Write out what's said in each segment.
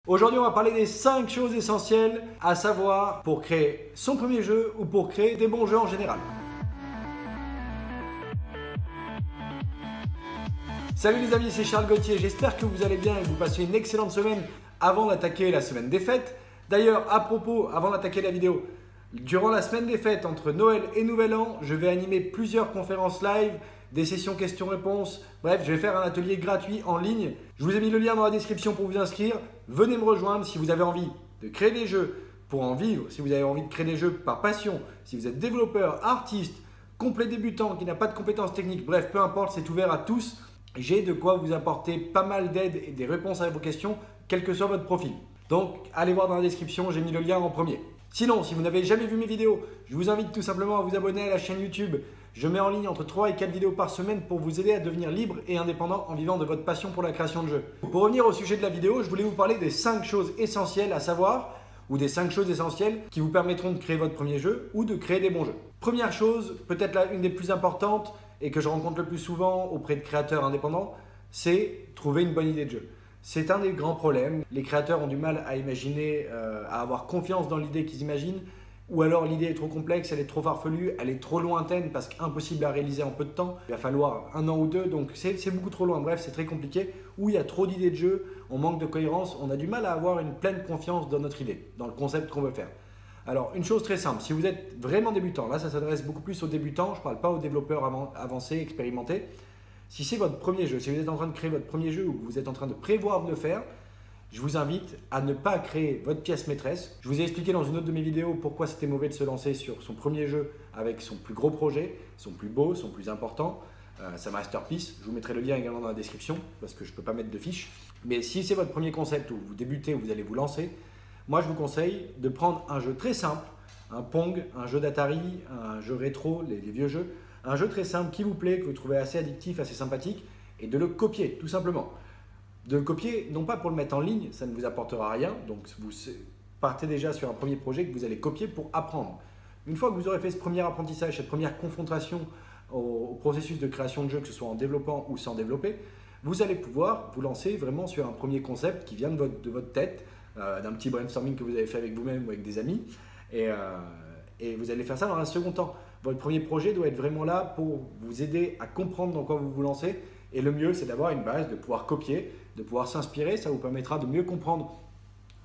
Aujourd'hui, on va parler des 5 choses essentielles à savoir pour créer son premier jeu ou pour créer des bons jeux en général. Salut les amis, c'est Charles Gauthier, j'espère que vous allez bien et que vous passez une excellente semaine avant d'attaquer la semaine des fêtes. D'ailleurs, à propos, avant d'attaquer la vidéo, durant la semaine des fêtes entre Noël et Nouvel An, je vais animer plusieurs conférences live, des sessions questions-réponses. Bref, je vais faire un atelier gratuit en ligne. Je vous ai mis le lien dans la description pour vous inscrire. Venez me rejoindre si vous avez envie de créer des jeux pour en vivre, si vous avez envie de créer des jeux par passion, si vous êtes développeur, artiste, complet débutant, qui n'a pas de compétences techniques, bref, peu importe, c'est ouvert à tous. J'ai de quoi vous apporter pas mal d'aide et des réponses à vos questions, quel que soit votre profil. Donc, allez voir dans la description, j'ai mis le lien en premier. Sinon, si vous n'avez jamais vu mes vidéos, je vous invite tout simplement à vous abonner à la chaîne YouTube. Je mets en ligne entre 3 et 4 vidéos par semaine pour vous aider à devenir libre et indépendant en vivant de votre passion pour la création de jeux. Pour revenir au sujet de la vidéo, je voulais vous parler des 5 choses essentielles à savoir, ou des 5 choses essentielles qui vous permettront de créer votre premier jeu ou de créer des bons jeux. Première chose, peut-être une des plus importantes et que je rencontre le plus souvent auprès de créateurs indépendants, c'est trouver une bonne idée de jeu. C'est un des grands problèmes. Les créateurs ont du mal à imaginer, à avoir confiance dans l'idée qu'ils imaginent, ou alors l'idée est trop complexe, elle est trop farfelue, elle est trop lointaine parce qu'impossible à réaliser en peu de temps. Il va falloir 1 an ou 2, donc c'est beaucoup trop loin. Bref, c'est très compliqué. Ou il y a trop d'idées de jeu, on manque de cohérence, on a du mal à avoir une pleine confiance dans notre idée, dans le concept qu'on veut faire. Alors, une chose très simple, si vous êtes vraiment débutant, là ça s'adresse beaucoup plus aux débutants, je ne parle pas aux développeurs avancés, expérimentés. Si c'est votre premier jeu, si vous êtes en train de créer votre premier jeu ou que vous êtes en train de prévoir de le faire, je vous invite à ne pas créer votre pièce maîtresse. Je vous ai expliqué dans une autre de mes vidéos pourquoi c'était mauvais de se lancer sur son premier jeu avec son plus gros projet, son plus beau, son plus important, sa masterpiece. Je vous mettrai le lien également dans la description parce que je ne peux pas mettre de fiche. Mais si c'est votre premier concept où vous débutez, où vous allez vous lancer, moi je vous conseille de prendre un jeu très simple, un Pong, un jeu d'Atari, un jeu rétro, les vieux jeux, un jeu très simple qui vous plaît, que vous trouvez assez addictif, assez sympathique, et de le copier tout simplement. De le copier, non pas pour le mettre en ligne, ça ne vous apportera rien, donc vous partez déjà sur un premier projet que vous allez copier pour apprendre. Une fois que vous aurez fait ce premier apprentissage, cette première confrontation au processus de création de jeu, que ce soit en développant ou sans développer, vous allez pouvoir vous lancer vraiment sur un premier concept qui vient de votre tête, d'un petit brainstorming que vous avez fait avec vous-même ou avec des amis, et vous allez faire ça dans un second temps. Votre premier projet doit être vraiment là pour vous aider à comprendre dans quoi vous vous lancez. Et le mieux, c'est d'avoir une base, de pouvoir copier, de pouvoir s'inspirer. Ça vous permettra de mieux comprendre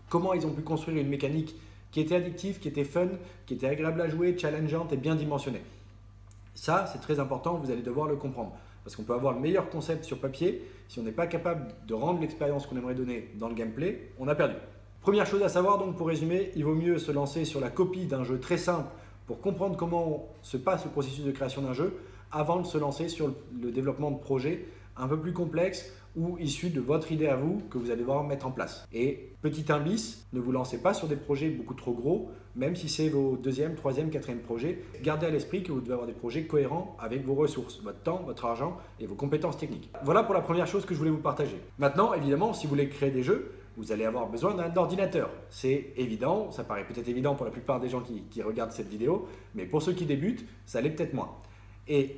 comment ils ont pu construire une mécanique qui était addictive, qui était fun, qui était agréable à jouer, challengeante et bien dimensionnée. Ça, c'est très important, vous allez devoir le comprendre. Parce qu'on peut avoir le meilleur concept sur papier, si on n'est pas capable de rendre l'expérience qu'on aimerait donner dans le gameplay, on a perdu. Première chose à savoir donc pour résumer, il vaut mieux se lancer sur la copie d'un jeu très simple pour comprendre comment se passe le processus de création d'un jeu avant de se lancer sur le développement de projets un peu plus complexes ou issus de votre idée à vous que vous allez devoir mettre en place. Et petit indice, ne vous lancez pas sur des projets beaucoup trop gros, même si c'est vos deuxième, troisième, quatrième projets. Gardez à l'esprit que vous devez avoir des projets cohérents avec vos ressources, votre temps, votre argent et vos compétences techniques. Voilà pour la première chose que je voulais vous partager. Maintenant, évidemment, si vous voulez créer des jeux, vous allez avoir besoin d'un ordinateur. C'est évident, ça paraît peut-être évident pour la plupart des gens qui regardent cette vidéo, mais pour ceux qui débutent, ça l'est peut-être moins. Et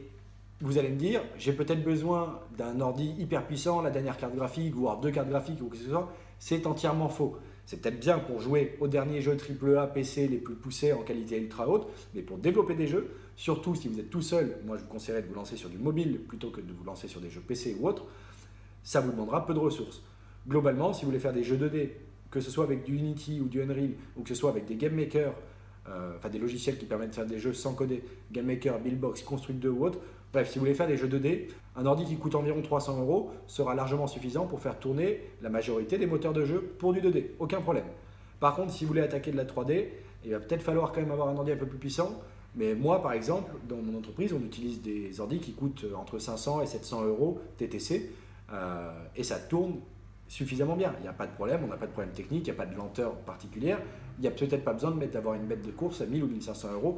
vous allez me dire, j'ai peut-être besoin d'un ordi hyper puissant, la dernière carte graphique, voire 2 cartes graphiques ou que ce soit. C'est entièrement faux. C'est peut-être bien pour jouer aux derniers jeux AAA PC les plus poussés en qualité ultra haute, mais pour développer des jeux, surtout si vous êtes tout seul, moi je vous conseillerais de vous lancer sur du mobile plutôt que de vous lancer sur des jeux PC ou autres, ça vous demandera peu de ressources. Globalement, si vous voulez faire des jeux 2D, que ce soit avec du Unity ou du Unreal, ou que ce soit avec des game makers, enfin des logiciels qui permettent de faire des jeux sans coder, game maker, Buildbox, Construct 2 ou autre, bref, si vous voulez faire des jeux 2D, un ordi qui coûte environ 300 € sera largement suffisant pour faire tourner la majorité des moteurs de jeu pour du 2D, aucun problème. Par contre, si vous voulez attaquer de la 3D, il va peut-être falloir quand même avoir un ordi un peu plus puissant. Mais moi, par exemple, dans mon entreprise, on utilise des ordis qui coûtent entre 500 et 700 € TTC et ça tourne suffisamment bien. Il n'y a pas de problème, on n'a pas de problème technique, il n'y a pas de lenteur particulière. Il n'y a peut-être pas besoin d'avoir une bête de course à 1000 ou 1500 €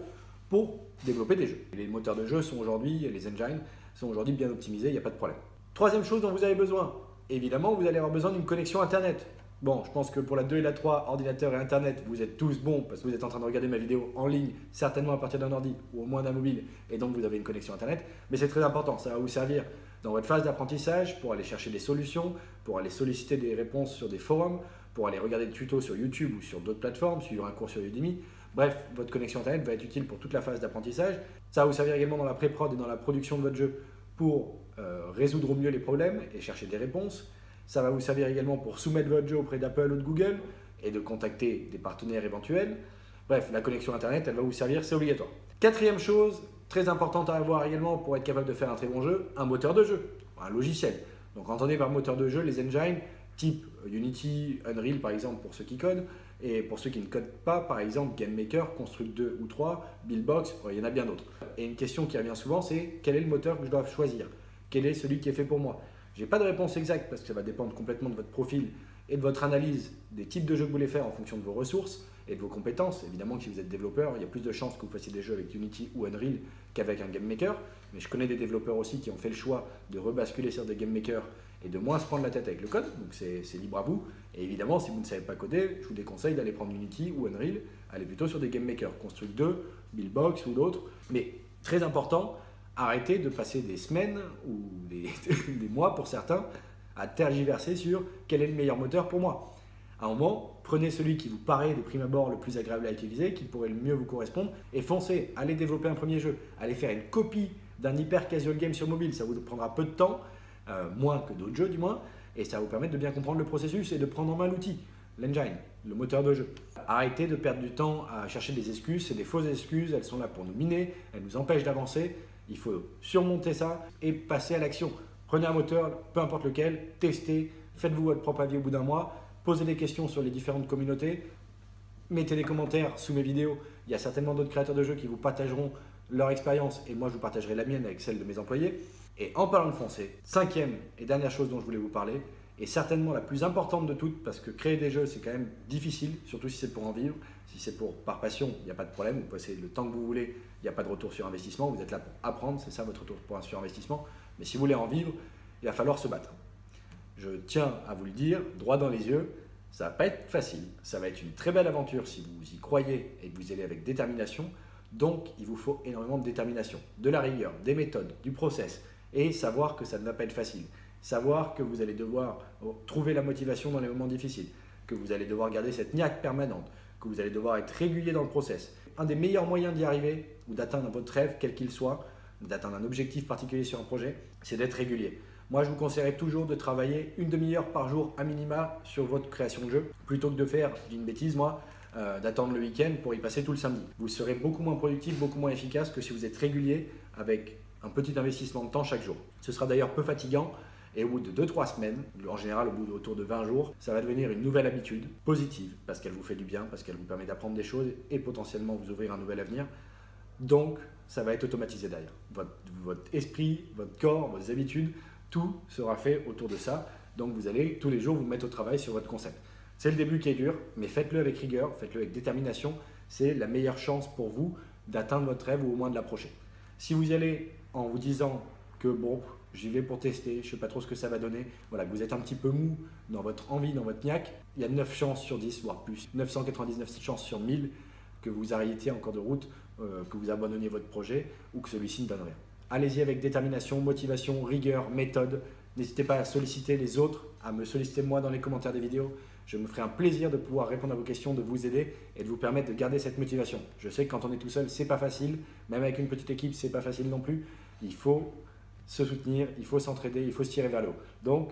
pour développer des jeux. Les moteurs de jeu sont aujourd'hui, les engines sont aujourd'hui bien optimisés, il n'y a pas de problème. Troisième chose dont vous avez besoin, évidemment, vous allez avoir besoin d'une connexion Internet. Bon, je pense que pour la 2 et la 3, ordinateur et Internet, vous êtes tous bons parce que vous êtes en train de regarder ma vidéo en ligne, certainement à partir d'un ordi ou au moins d'un mobile, et donc vous avez une connexion Internet. Mais c'est très important, ça va vous servir dans votre phase d'apprentissage pour aller chercher des solutions, pour aller solliciter des réponses sur des forums, pour aller regarder des tutos sur YouTube ou sur d'autres plateformes, suivre un cours sur Udemy. Bref, votre connexion Internet va être utile pour toute la phase d'apprentissage. Ça va vous servir également dans la pré-prod et dans la production de votre jeu pour résoudre au mieux les problèmes et chercher des réponses. Ça va vous servir également pour soumettre votre jeu auprès d'Apple ou de Google et de contacter des partenaires éventuels. Bref, la connexion Internet, elle va vous servir, c'est obligatoire. Quatrième chose, très importante à avoir également pour être capable de faire un très bon jeu, un moteur de jeu, un logiciel. Donc entendez par moteur de jeu les engines type Unity, Unreal par exemple pour ceux qui codent, et pour ceux qui ne codent pas, par exemple GameMaker, Construct 2 ou 3, Buildbox, il y en a bien d'autres. Et une question qui revient souvent, c'est quel est le moteur que je dois choisir? Quel est celui qui est fait pour moi? Je n'ai pas de réponse exacte parce que ça va dépendre complètement de votre profil et de votre analyse des types de jeux que vous voulez faire en fonction de vos ressources et de vos compétences. Évidemment que si vous êtes développeur, il y a plus de chances que vous fassiez des jeux avec Unity ou Unreal qu'avec un Game Maker. Mais je connais des développeurs aussi qui ont fait le choix de rebasculer sur des Game Maker et de moins se prendre la tête avec le code. Donc c'est libre à vous. Et évidemment, si vous ne savez pas coder, je vous déconseille d'aller prendre Unity ou Unreal. Allez plutôt sur des Game Maker, Construct 2, Buildbox ou d'autres. Mais très important, arrêtez de passer des semaines ou des mois pour certains à tergiverser sur quel est le meilleur moteur pour moi. À un moment, prenez celui qui vous paraît de prime abord le plus agréable à utiliser, qui pourrait le mieux vous correspondre, et foncez, allez développer un premier jeu, allez faire une copie d'un hyper casual game sur mobile, ça vous prendra peu de temps, moins que d'autres jeux du moins, et ça va vous permettre de bien comprendre le processus et de prendre en main l'outil, l'engine, le moteur de jeu. Arrêtez de perdre du temps à chercher des excuses, c'est des fausses excuses, elles sont là pour nous miner, elles nous empêchent d'avancer, il faut surmonter ça et passer à l'action. Prenez un moteur, peu importe lequel, testez, faites-vous votre propre avis au bout d'un mois, posez des questions sur les différentes communautés, mettez des commentaires sous mes vidéos. Il y a certainement d'autres créateurs de jeux qui vous partageront leur expérience et moi je vous partagerai la mienne avec celle de mes employés. Et en parlant de foncer, cinquième et dernière chose dont je voulais vous parler, et certainement la plus importante de toutes, parce que créer des jeux c'est quand même difficile, surtout si c'est pour en vivre. Si c'est par passion, il n'y a pas de problème, vous passez le temps que vous voulez, il n'y a pas de retour sur investissement, vous êtes là pour apprendre, c'est ça votre retour sur investissement. Mais si vous voulez en vivre, il va falloir se battre. Je tiens à vous le dire, droit dans les yeux, ça ne va pas être facile, ça va être une très belle aventure si vous y croyez et que vous y allez avec détermination. Donc il vous faut énormément de détermination, de la rigueur, des méthodes, du process et savoir que ça ne va pas être facile. Savoir que vous allez devoir trouver la motivation dans les moments difficiles, que vous allez devoir garder cette niaque permanente, que vous allez devoir être régulier dans le process. Un des meilleurs moyens d'y arriver ou d'atteindre votre rêve, quel qu'il soit, d'atteindre un objectif particulier sur un projet, c'est d'être régulier. Moi, je vous conseillerais toujours de travailler une demi-heure par jour à minima sur votre création de jeu, plutôt que de faire, je dis une bêtise moi, d'attendre le week-end pour y passer tout le samedi. Vous serez beaucoup moins productif, beaucoup moins efficace que si vous êtes régulier avec un petit investissement de temps chaque jour. Ce sera d'ailleurs peu fatigant. Et au bout de 2-3 semaines, en général autour de 20 jours, ça va devenir une nouvelle habitude positive parce qu'elle vous fait du bien, parce qu'elle vous permet d'apprendre des choses et potentiellement vous ouvrir un nouvel avenir. Donc, ça va être automatisé derrière. Votre esprit, votre corps, vos habitudes, tout sera fait autour de ça. Donc, vous allez tous les jours vous mettre au travail sur votre concept. C'est le début qui est dur, mais faites-le avec rigueur, faites-le avec détermination. C'est la meilleure chance pour vous d'atteindre votre rêve ou au moins de l'approcher. Si vous y allez en vous disant que bon, j'y vais pour tester, je ne sais pas trop ce que ça va donner, voilà, que vous êtes un petit peu mou dans votre envie, dans votre niaque, il y a 9 chances sur 10, voire plus, 999 chances sur 1000 que vous arrêtiez en cours de route, que vous abandonniez votre projet ou que celui-ci ne donne rien. Allez-y avec détermination, motivation, rigueur, méthode. N'hésitez pas à solliciter les autres, à me solliciter moi dans les commentaires des vidéos. Je me ferai un plaisir de pouvoir répondre à vos questions, de vous aider et de vous permettre de garder cette motivation. Je sais que quand on est tout seul, c'est pas facile, même avec une petite équipe, c'est pas facile non plus. Il faut se soutenir, il faut s'entraider, il faut se tirer vers le haut. Donc,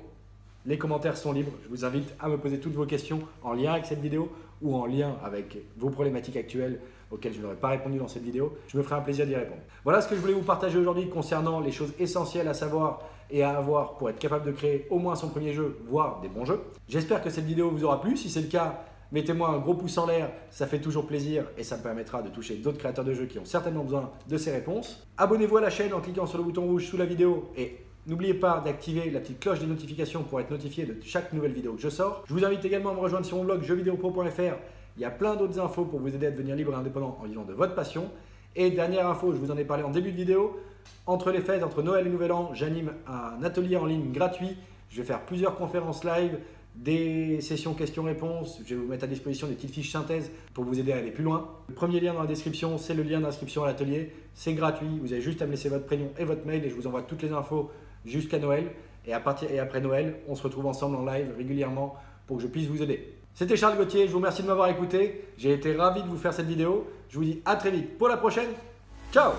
les commentaires sont libres. Je vous invite à me poser toutes vos questions en lien avec cette vidéo ou en lien avec vos problématiques actuelles auxquelles je n'aurais pas répondu dans cette vidéo. Je me ferai un plaisir d'y répondre. Voilà ce que je voulais vous partager aujourd'hui concernant les choses essentielles à savoir et à avoir pour être capable de créer au moins son premier jeu, voire des bons jeux. J'espère que cette vidéo vous aura plu. Si c'est le cas, mettez-moi un gros pouce en l'air, ça fait toujours plaisir et ça me permettra de toucher d'autres créateurs de jeux qui ont certainement besoin de ces réponses. Abonnez-vous à la chaîne en cliquant sur le bouton rouge sous la vidéo et n'oubliez pas d'activer la petite cloche des notifications pour être notifié de chaque nouvelle vidéo que je sors. Je vous invite également à me rejoindre sur mon blog jeuxvideopro.fr. Il y a plein d'autres infos pour vous aider à devenir libre et indépendant en vivant de votre passion. Et dernière info, je vous en ai parlé en début de vidéo, entre les fêtes, entre Noël et Nouvel An, j'anime un atelier en ligne gratuit. Je vais faire plusieurs conférences live, des sessions questions-réponses. Je vais vous mettre à disposition des petites fiches synthèse pour vous aider à aller plus loin. Le premier lien dans la description, c'est le lien d'inscription à l'atelier. C'est gratuit, vous avez juste à me laisser votre prénom et votre mail et je vous envoie toutes les infos jusqu'à Noël. Et après Noël, on se retrouve ensemble en live régulièrement pour que je puisse vous aider. C'était Charles Gauthier, je vous remercie de m'avoir écouté. J'ai été ravi de vous faire cette vidéo. Je vous dis à très vite pour la prochaine. Ciao!